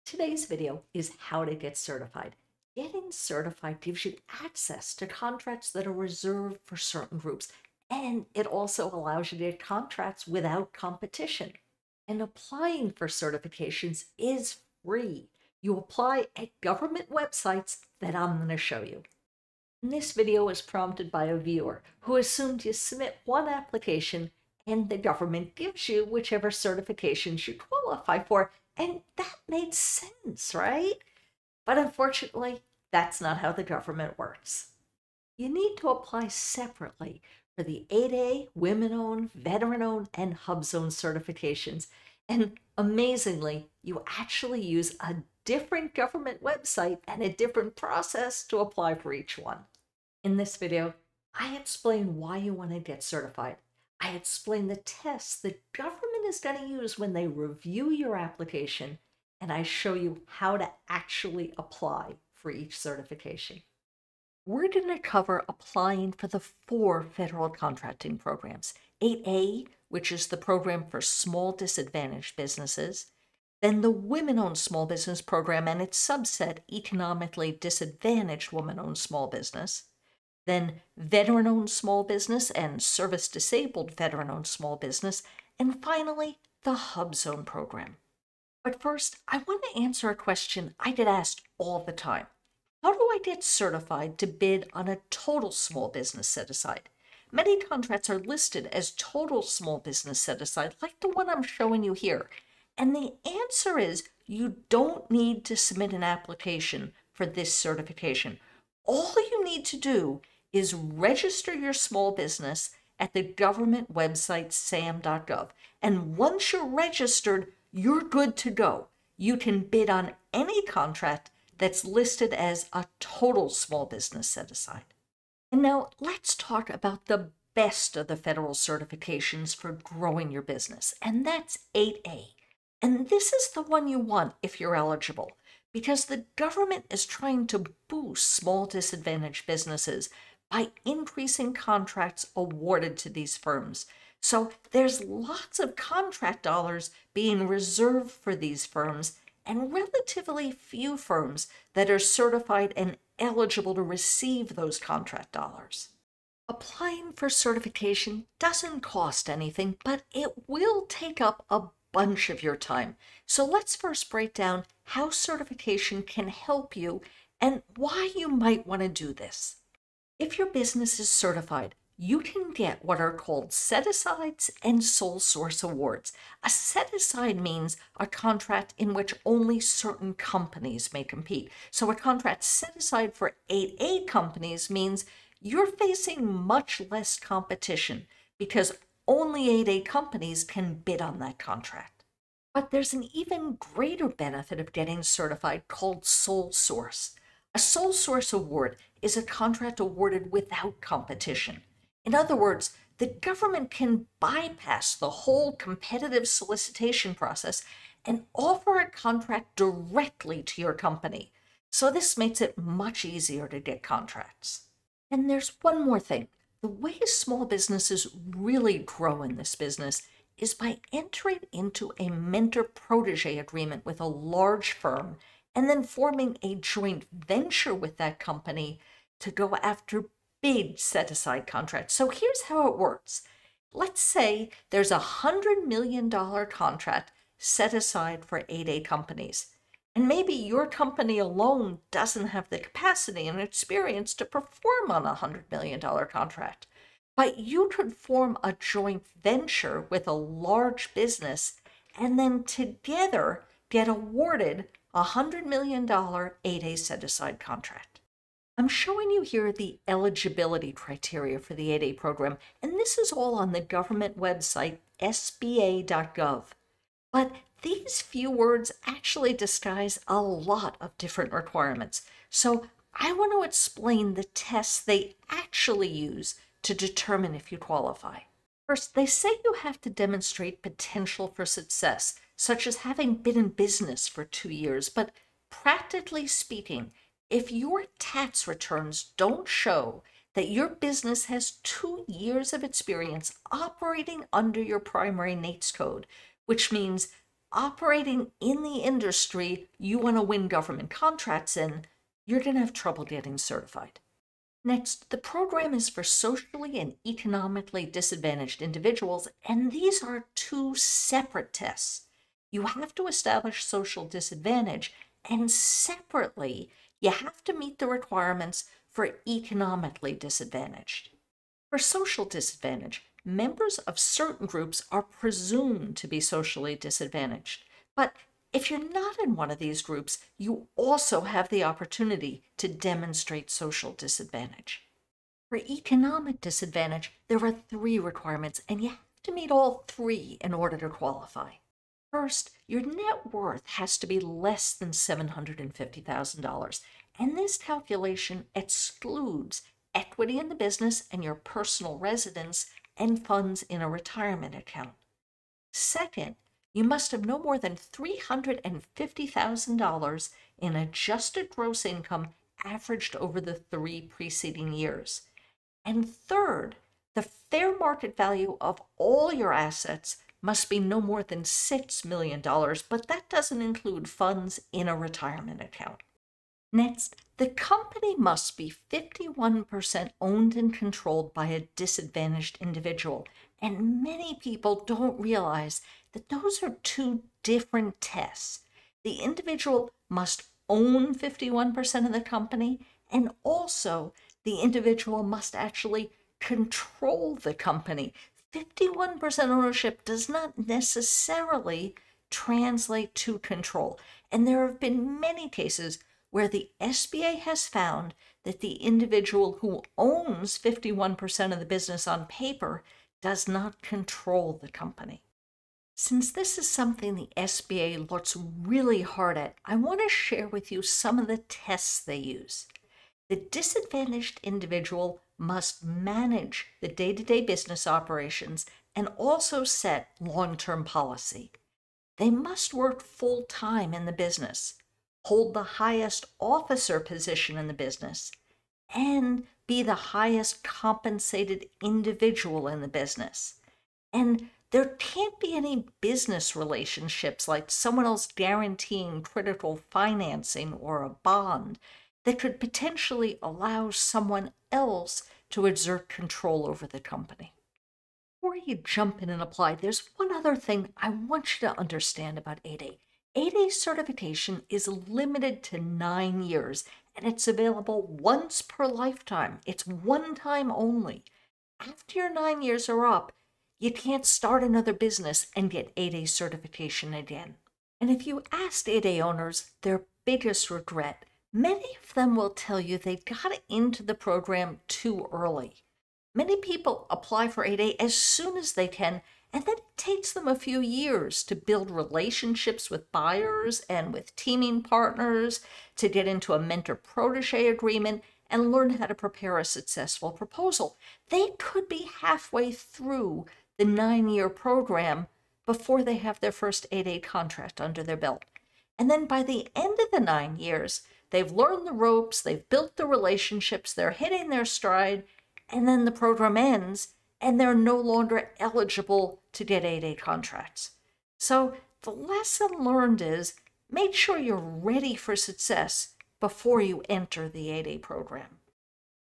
Today's video is how to get certified. Getting certified gives you access to contracts that are reserved for certain groups, and it also allows you to get contracts without competition. And applying for certifications is free. You apply at government websites that I'm going to show you. And this video is prompted by a viewer who assumed you submit one application and the government gives you whichever certifications you qualify for. And that made sense, right? But unfortunately, that's not how the government works. You need to apply separately for the 8A, Women-Owned, Veteran-Owned, and Hubzone certifications. And amazingly, you actually use a different government website and a different process to apply for each one. In this video, I explain why you want to get certified. I explain the tests the government is going to use when they review your application, and I show you how to actually apply for each certification. We're going to cover applying for the 4 federal contracting programs. 8A, which is the program for small disadvantaged businesses, then the Women-Owned Small Business Program and its subset, Economically Disadvantaged Women-Owned Small Business, then Veteran-Owned Small Business and Service-Disabled Veteran-Owned Small Business, and finally, the Hubzone Program. But first, I want to answer a question I get asked all the time. How do I get certified to bid on a total small business set-aside? Many contracts are listed as total small business set-aside, like the one I'm showing you here. And the answer is you don't need to submit an application for this certification. All you need to do is register your small business at the government website sam.gov. And once you're registered, you're good to go. You can bid on any contract that's listed as a total small business set-aside. And now let's talk about the best of the federal certifications for growing your business, and that's 8A. And this is the one you want if you're eligible, because the government is trying to boost small disadvantaged businesses by increasing contracts awarded to these firms. So there's lots of contract dollars being reserved for these firms and relatively few firms that are certified and eligible to receive those contract dollars. Applying for certification doesn't cost anything, but it will take up a bunch of your time. So let's first break down how certification can help you and why you might want to do this. If your business is certified, you can get what are called set-asides and sole source awards. A set-aside means a contract in which only certain companies may compete. So a contract set aside for 8A companies means you're facing much less competition because only 8A companies can bid on that contract. But there's an even greater benefit of getting certified called sole source. A sole source award is a contract awarded without competition. In other words, the government can bypass the whole competitive solicitation process and offer a contract directly to your company. So this makes it much easier to get contracts. And there's one more thing. The way small businesses really grow in this business is by entering into a mentor-protege agreement with a large firm and then forming a joint venture with that company to go after big set-aside contracts. So here's how it works. Let's say there's a $100 million contract set aside for 8A companies. And maybe your company alone doesn't have the capacity and experience to perform on a $100 million contract. But you could form a joint venture with a large business and then together get awarded a $100 million 8A set-aside contract. I'm showing you here the eligibility criteria for the 8A program, and this is all on the government website sba.gov. But these few words actually disguise a lot of different requirements. So I want to explain the tests they actually use to determine if you qualify. First, they say you have to demonstrate potential for success, such as having been in business for 2 years. But practically speaking, if your tax returns don't show that your business has 2 years of experience operating under your primary NAICS code, which means operating in the industry you want to win government contracts in, you're going to have trouble getting certified. Next, the program is for socially and economically disadvantaged individuals, and these are two separate tests. You have to establish social disadvantage, and separately, you have to meet the requirements for economically disadvantaged. For social disadvantage, members of certain groups are presumed to be socially disadvantaged, but if you're not in one of these groups, you also have the opportunity to demonstrate social disadvantage. For economic disadvantage, there are 3 requirements, and you have to meet all 3 in order to qualify. First, your net worth has to be less than $750,000, and this calculation excludes equity in the business and your personal residence and funds in a retirement account. Second, you must have no more than $350,000 in adjusted gross income averaged over the 3 preceding years. And third, the fair market value of all your assets must be no more than $6 million, but that doesn't include funds in a retirement account. Next, the company must be 51% owned and controlled by a disadvantaged individual, and many people don't realize that those are 2 different tests. The individual must own 51% of the company, and also the individual must actually control the company. 51% ownership does not necessarily translate to control, and there have been many cases where the SBA has found that the individual who owns 51% of the business on paper does not control the company. Since this is something the SBA looks really hard at, I want to share with you some of the tests they use. The disadvantaged individual must manage the day-to-day business operations and also set long-term policy. They must work full-time in the business, hold the highest officer position in the business, and be the highest compensated individual in the business. And there can't be any business relationships like someone else guaranteeing critical financing or a bond that could potentially allow someone else to exert control over the company. Before you jump in and apply, there's one other thing I want you to understand about 8A. 8A certification is limited to 9 years, and it's available once per lifetime. It's one time only. After your 9 years are up, you can't start another business and get 8A certification again. And if you asked 8A owners their biggest regret, many of them will tell you they got into the program too early. Many people apply for 8A as soon as they can, and then it takes them a few years to build relationships with buyers and with teaming partners, to get into a mentor-protege agreement, and learn how to prepare a successful proposal. They could be halfway through the 9-year program before they have their first 8A contract under their belt. And then by the end of the 9 years, they've learned the ropes, they've built the relationships, they're hitting their stride, and then the program ends, and they're no longer eligible to get 8A contracts. So the lesson learned is make sure you're ready for success before you enter the 8A program.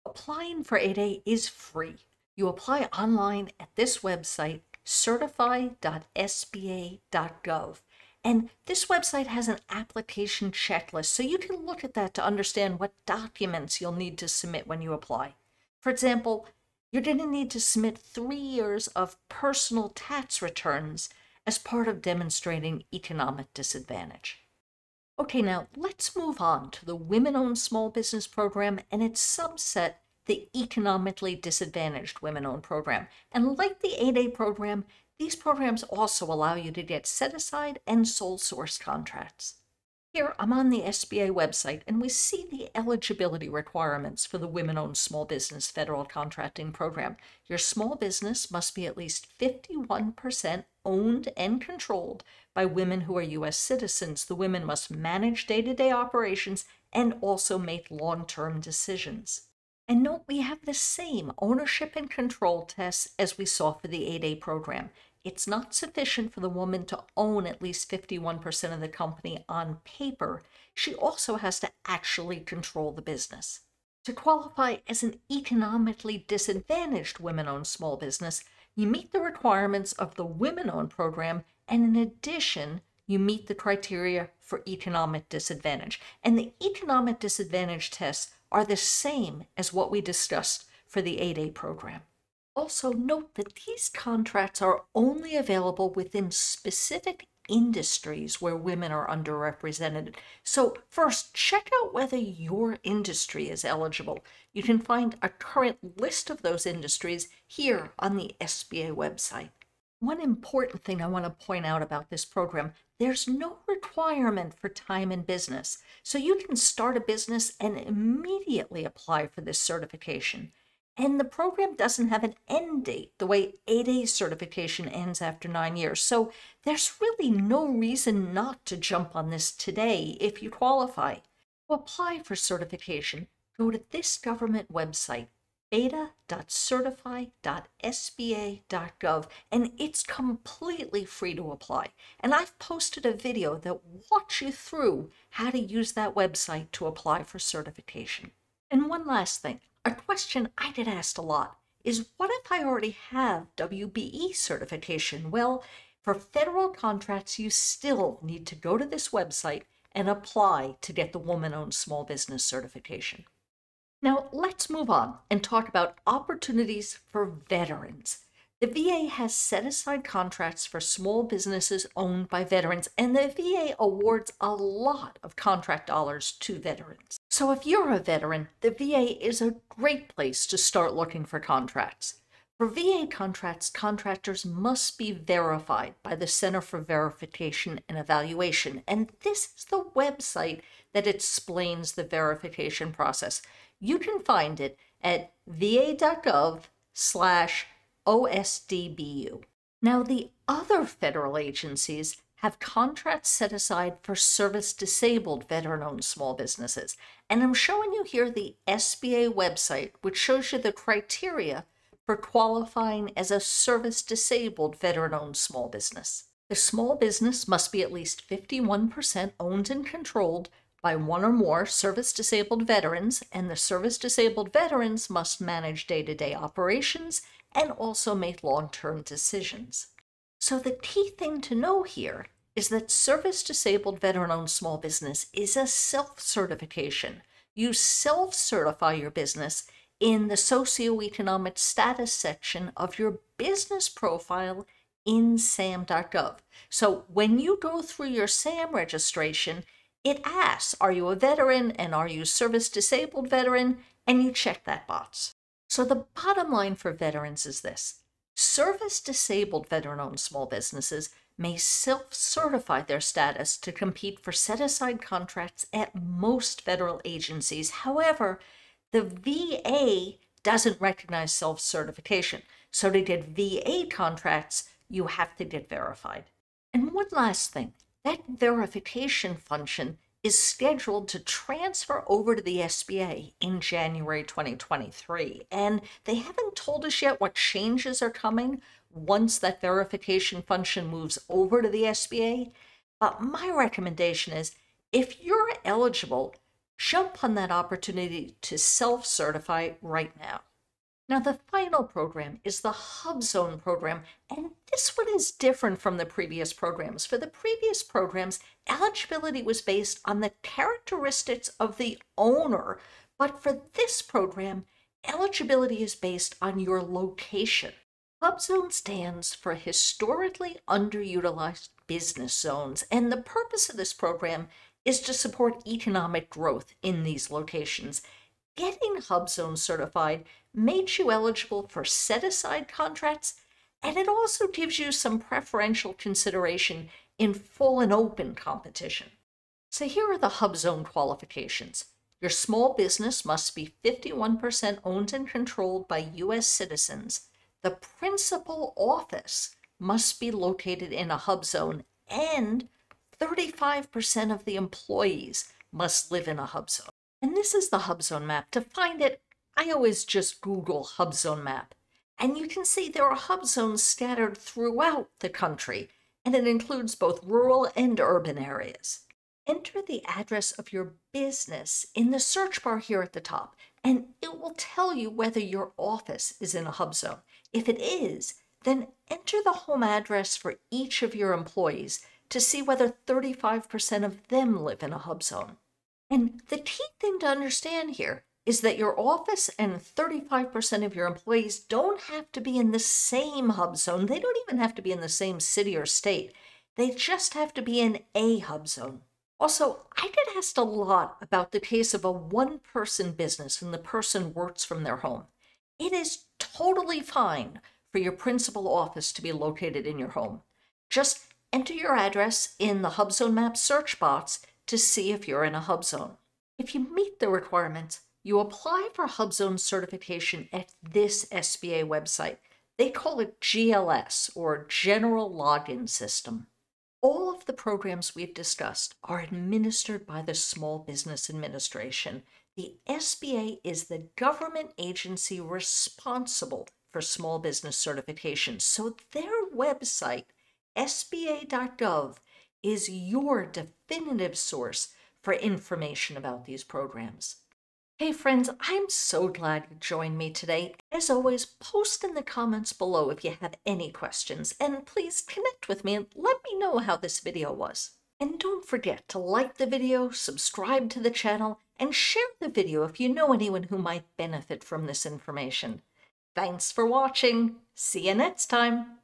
Applying for 8A is free. You apply online at this website, certify.sba.gov. And this website has an application checklist, so you can look at that to understand what documents you'll need to submit when you apply. For example, you're going to need to submit 3 years of personal tax returns as part of demonstrating economic disadvantage. Okay, now let's move on to the Women-Owned Small Business Program and its subset, the Economically Disadvantaged Women-Owned Program. And like the 8A program, these programs also allow you to get set-aside and sole source contracts. Here, I'm on the SBA website, and we see the eligibility requirements for the Women-Owned Small Business Federal Contracting Program. Your small business must be at least 51% owned and controlled by women who are U.S. citizens. The women must manage day-to-day operations and also make long-term decisions. And note we have the same ownership and control tests as we saw for the 8A program. it's not sufficient for the woman to own at least 51% of the company on paper. She also has to actually control the business. To qualify as an economically disadvantaged women-owned small business, you meet the requirements of the women-owned program, and in addition, you meet the criteria for economic disadvantage. And the economic disadvantage tests are the same as what we discussed for the 8A program. Also note that these contracts are only available within specific industries where women are underrepresented. So first, check out whether your industry is eligible. You can find a current list of those industries here on the SBA website. One important thing I want to point out about this program, there's no requirement for time in business. So you can start a business and immediately apply for this certification. And the program doesn't have an end date the way 8A certification ends after 9 years. So there's really no reason not to jump on this today if you qualify. To apply for certification, go to this government website, beta.certify.sba.gov, and it's completely free to apply. And I've posted a video that walks you through how to use that website to apply for certification. And one last thing. A question I get asked a lot is, what if I already have WBE certification? Well, for federal contracts, you still need to go to this website and apply to get the woman-owned small business certification. Now, let's move on and talk about opportunities for veterans. The VA has set aside contracts for small businesses owned by veterans, and the VA awards a lot of contract dollars to veterans. So if you're a veteran, the VA is a great place to start looking for contracts. For VA contracts, contractors must be verified by the Center for Verification and Evaluation, and this is the website that explains the verification process. You can find it at va.gov/OSDBU. Now, the other federal agencies have contracts set aside for service-disabled veteran-owned small businesses. And I'm showing you here the SBA website, which shows you the criteria for qualifying as a service-disabled veteran-owned small business. The small business must be at least 51% owned and controlled by one or more service-disabled veterans, and the service-disabled veterans must manage day-to-day operations and also make long-term decisions. So the key thing to know here is that service-disabled veteran-owned small business is a self-certification. You self-certify your business in the socioeconomic status section of your business profile in sam.gov. So when you go through your SAM registration, it asks, are you a veteran and are you a service-disabled veteran? And you check that box. So the bottom line for veterans is this. Service-disabled veteran-owned small businesses may self-certify their status to compete for set-aside contracts at most federal agencies. However, the VA doesn't recognize self-certification. So to get VA contracts, you have to get verified. And one last thing, that verification function is scheduled to transfer over to the SBA in January 2023. And they haven't told us yet what changes are coming once that verification function moves over to the SBA. But my recommendation is, if you're eligible, jump on that opportunity to self-certify right now. Now, the final program is the Hubzone program, and this one is different from the previous programs. For the previous programs, eligibility was based on the characteristics of the owner, but for this program, eligibility is based on your location. Hubzone stands for Historically Underutilized Business Zones, and the purpose of this program is to support economic growth in these locations. Getting Hubzone certified makes you eligible for set-aside contracts, and it also gives you some preferential consideration in full and open competition. So here are the Hubzone qualifications. Your small business must be 51% owned and controlled by U.S. citizens. The principal office must be located in a Hubzone, and 35% of the employees must live in a Hubzone. And this is the Hubzone map. To find it, I always just Google Hubzone map. And you can see there are hub zones scattered throughout the country, and it includes both rural and urban areas. Enter the address of your business in the search bar here at the top, and it will tell you whether your office is in a hub zone. If it is, then enter the home address for each of your employees to see whether 35% of them live in a hub zone. And the key thing to understand here is that your office and 35% of your employees don't have to be in the same hub zone. They don't even have to be in the same city or state. They just have to be in a hub zone. Also, I get asked a lot about the case of a one-person business and the person works from their home. It is totally fine for your principal office to be located in your home. Just enter your address in the Hubzone Map search box to see if you're in a hub zone. If you meet the requirements, you apply for Hubzone certification at this SBA website. They call it GLS, or General Login System. All of the programs we've discussed are administered by the Small Business Administration. The SBA is the government agency responsible for small business certification, so their website, sba.gov, is your definitive source for information about these programs. Hey friends, I'm so glad you joined me today. As always, post in the comments below if you have any questions, and please connect with me and let me know how this video was. And don't forget to like the video, subscribe to the channel, and share the video if you know anyone who might benefit from this information. Thanks for watching. See you next time.